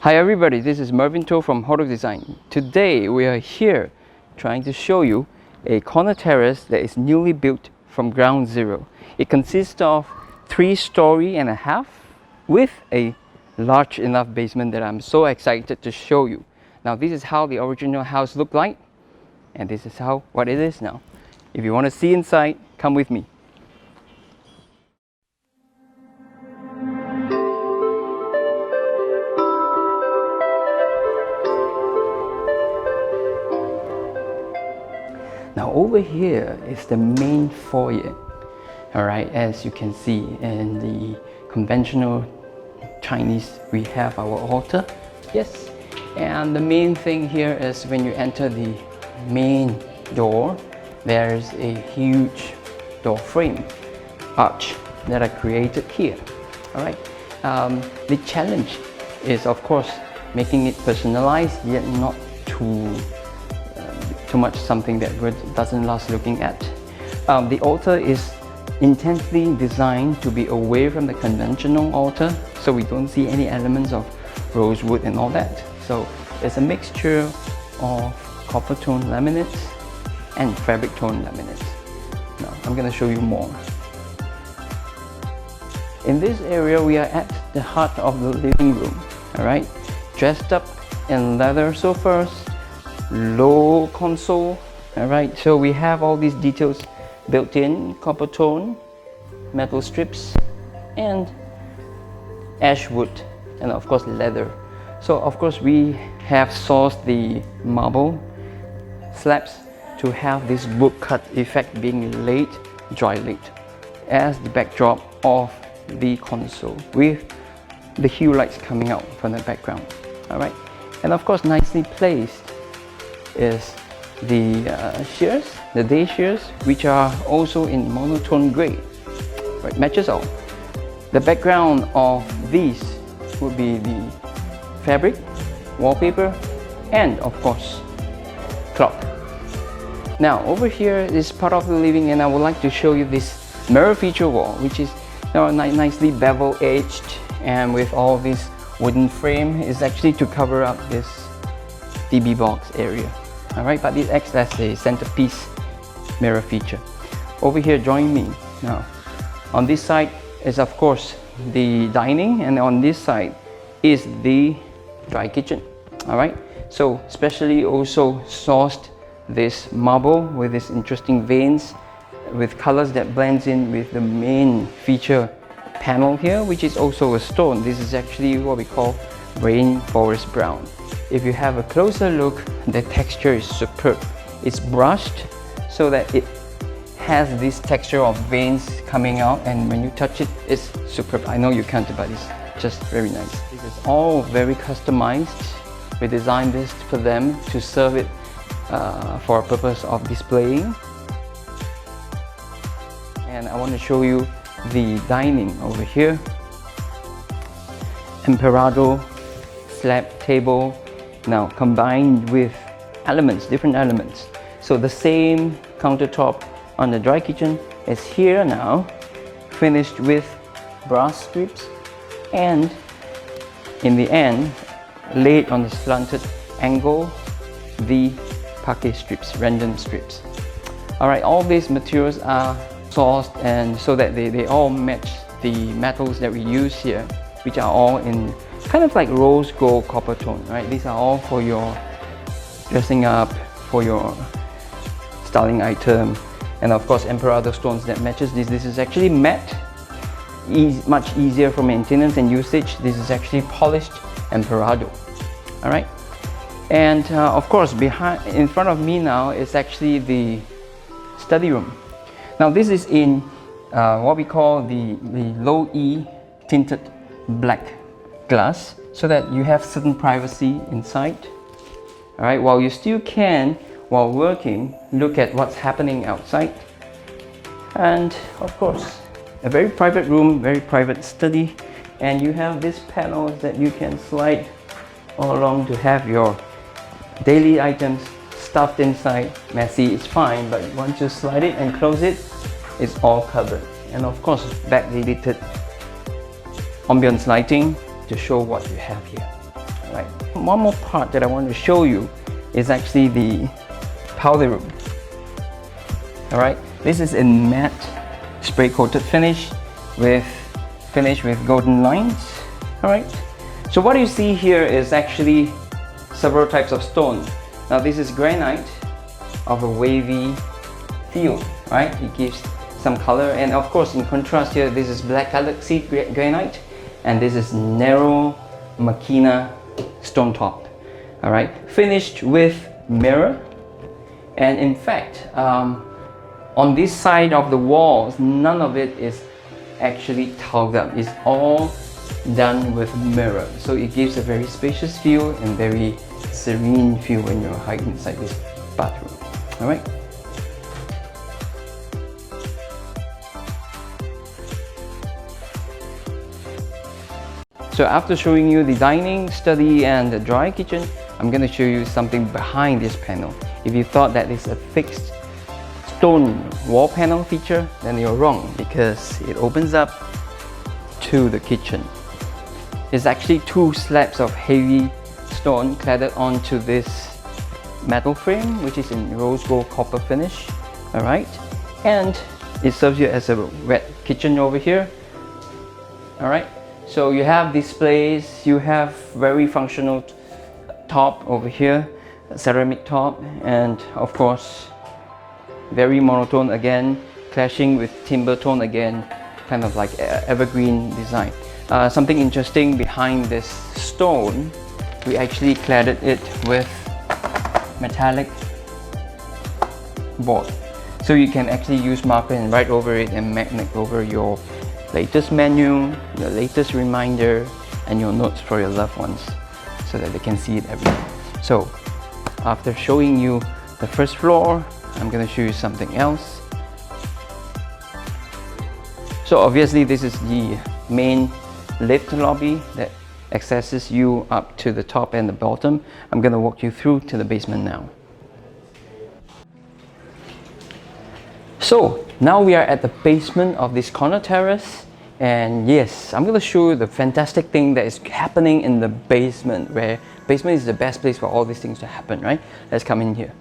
Hi everybody, this is Mervyn Toh from Design. Today we are here trying to show you a corner terrace that is newly built from ground zero. It consists of 3.5 stories with a large enough basement that I'm so excited to show you. Now this is how the original house looked like, and this is what it is now. If you want to see inside, come with me. Now over here is the main foyer. Alright, as you can see in the conventional Chinese, we have our altar. Yes, and the main thing here is when you enter the main door, there's a huge door frame arch that I created here. Alright, the challenge is of course making it personalized yet not too much something that doesn't last looking at. The altar is intensely designed to be away from the conventional altar, so we don't see any elements of rosewood and all that. So it's a mixture of copper tone laminates and fabric tone laminates. Now I'm going to show you more. In this area we are at the heart of the living room. Alright, dressed up in leather sofas, low console. Alright, so we have all these details built in: copper tone, metal strips, and ash wood, and of course leather. So of course we have sourced the marble slabs to have this wood cut effect being laid, dry laid, as the backdrop of the console with the hue lights coming out from the background. Alright, and of course nicely placed is the shears, the day shears, which are also in monotone grey. Right, matches all. The background of these would be the fabric, wallpaper, and of course clock. Now over here is part of the living, and I would like to show you this mirror feature wall, which is nicely bevel edged, and with all this wooden frame is actually to cover up this DB box area. Alright, but it acts as a centerpiece mirror feature. Over here, join me. Now, on this side is of course the dining, and on this side is the dry kitchen. Alright, so specially also sourced this marble with this interesting veins with colors that blends in with the main feature panel here, which is also a stone. This is actually what we call rainforest brown. If you have a closer look, the texture is superb. It's brushed so that it has this texture of veins coming out, and when you touch it, it's superb. I know you can't, but it's just very nice. This is all very customized. We designed this for them to serve it for a purpose of displaying. And I want to show you the dining over here. Emperado slab table, now combined with different elements. So the same countertop on the dry kitchen is here now, finished with brass strips, and in the end laid on the slanted angle the parquet strips, random strips. Alright, all these materials are sourced and so that they all match the metals that we use here, which are all in kind of like rose gold copper tone. Right, these are all for your dressing up, for your styling item, and of course Emperado stones that matches this. This is actually matte, much easier for maintenance and usage. This is actually polished Emperado. All right, and of course in front of me now is actually the study room. Now this is in what we call the low E tinted black glass, so that you have certain privacy inside. All right, while you still can, while working, look at what's happening outside. And of course a very private room, very private study, and you have these panels that you can slide all along to have your daily items stuffed inside. Messy is fine, but once you slide it and close it, it's all covered. And of course backlighted ambience lighting to show what you have here. Right. One more part that I want to show you is actually the powder room. All right. This is in matte spray coated finish with golden lines. All right. So what you see here is actually several types of stone. Now this is granite of a wavy feel, right? It gives some color, and of course in contrast here, this is black galaxy granite, and this is narrow machina stone top. All right, finished with mirror, and in fact, on this side of the walls, none of it is actually tiled up. It's all done with mirror, so it gives a very spacious feel and very serene feel when you're hiding inside this bathroom. All right. So after showing you the dining, study and the dry kitchen, I'm going to show you something behind this panel. If you thought that it's a fixed stone wall panel feature, then you're wrong, because it opens up to the kitchen. It's actually two slabs of heavy stone cladded onto this metal frame, which is in rose gold copper finish. Alright, and it serves you as a wet kitchen over here. Alright, so you have displays, you have very functional top over here, ceramic top, and of course very monotone again, clashing with timber tone again, kind of like evergreen design. Something interesting behind this stone, we actually cladded it with metallic board, so you can actually use marker and write over it and magnet over your latest menu, your latest reminder, and your notes for your loved ones, so that they can see it every day. So after showing you the first floor, I'm going to show you something else. So obviously this is the main lift lobby that accesses you up to the top and the bottom. I'm going to walk you through to the basement now. So now we are at the basement of this corner terrace, and yes, I'm going to show you the fantastic thing that is happening in the basement, where basement is the best place for all these things to happen, right? Let's come in here.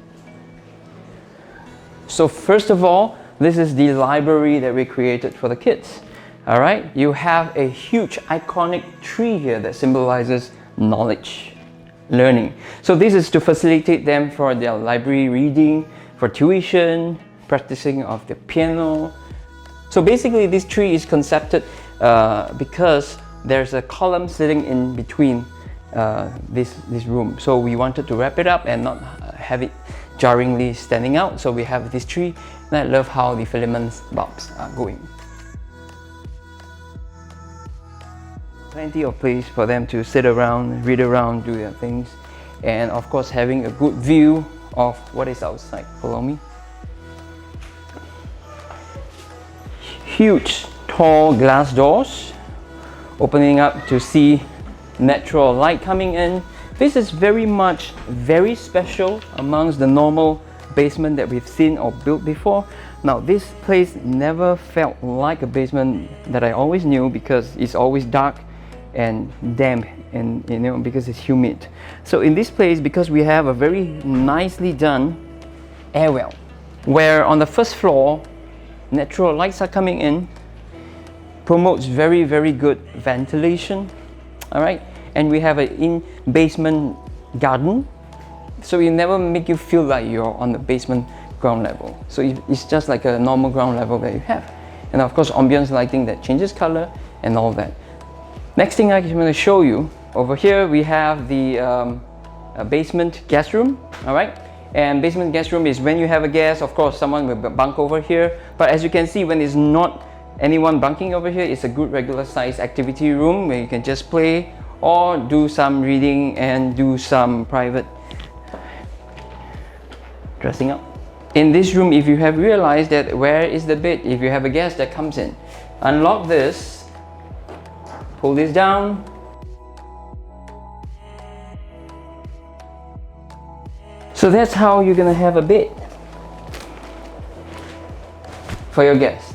So first of all, this is the library that we created for the kids. All right, you have a huge iconic tree here that symbolizes knowledge, learning. So this is to facilitate them for their library reading, for tuition, practicing of the piano. So basically this tree is concepted because there's a column sitting in between this room. So we wanted to wrap it up and not have it jarringly standing out. So we have this tree, and I love how the filament bulbs are going. Plenty of place for them to sit around, read around, do their things, and of course having a good view of what is outside. Follow me. Huge, tall glass doors opening up to see natural light coming in. This is very special amongst the normal basement that we've seen or built before. Now this place never felt like a basement that I always knew, because it's always dark and damp, and because it's humid. So in this place, because we have a very nicely done airwell, where on the first floor natural lights are coming in, promotes very good ventilation. All right, and we have an in-basement garden, so it never make you feel like you're on the basement ground level. So it's just like a normal ground level that you have, and of course ambience lighting that changes color and all that. Next thing I'm going to show you, over here we have the basement guest room. All right, and basement guest room is when you have a guest, of course someone will bunk over here, but as you can see, when it's not anyone bunking over here, it's a good regular size activity room where you can just play or do some reading and do some private dressing up. In this room, if you have realized that where is the bed, if you have a guest that comes in, unlock this, pull this down, so that's how you're gonna have a bed for your guests.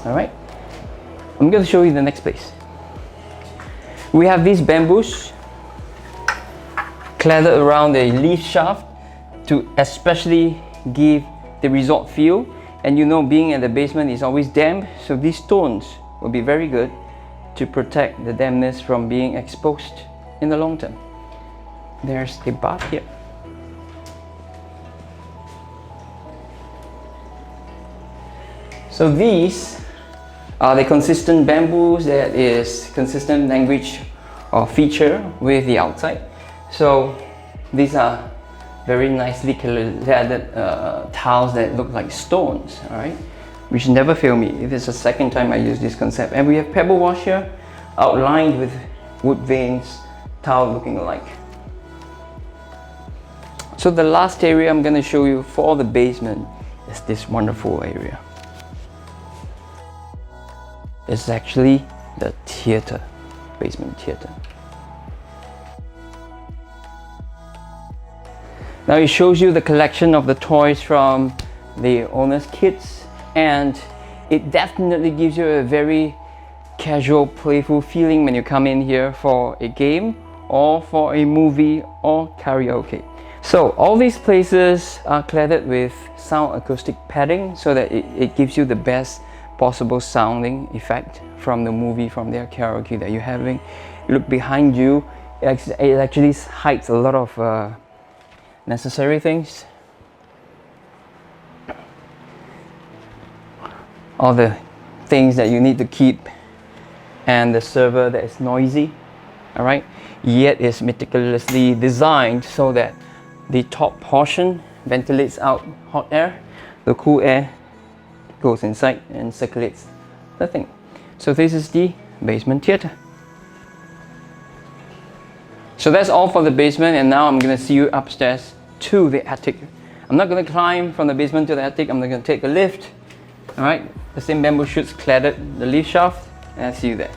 All right, I'm going to show you the next place. We have these bamboos cladded around the leaf shaft to especially give the resort feel. And you know, being in the basement is always damp, so these stones will be very good to protect the dampness from being exposed in the long term. There's a bath here. So these are the consistent bamboos that is consistent language or feature with the outside. So these are very nicely cladded tiles that look like stones, all right, which never fail me. It is the second time I use this concept. And we have pebble wash here, outlined with wood veins, tile looking alike. So the last area I'm going to show you for the basement is this wonderful area. It's actually the theater, basement theater. Now it shows you the collection of the toys from the owner's kids, and it definitely gives you a very casual, playful feeling when you come in here for a game or for a movie or karaoke. So all these places are cladded with sound acoustic padding so that it gives you the best possible sounding effect from the movie, from their karaoke that you're having. Look behind you, it actually hides a lot of necessary things. All the things that you need to keep, and the server that is noisy, all right, yet is meticulously designed so that the top portion ventilates out hot air, the cool air goes inside and circulates the thing. So this is the basement theater. So that's all for the basement, and now I'm going to see you upstairs to the attic. I'm not going to climb from the basement to the attic, I'm going to take a lift. Alright, the same bamboo shoots cladded the leaf shaft, and I'll see you there.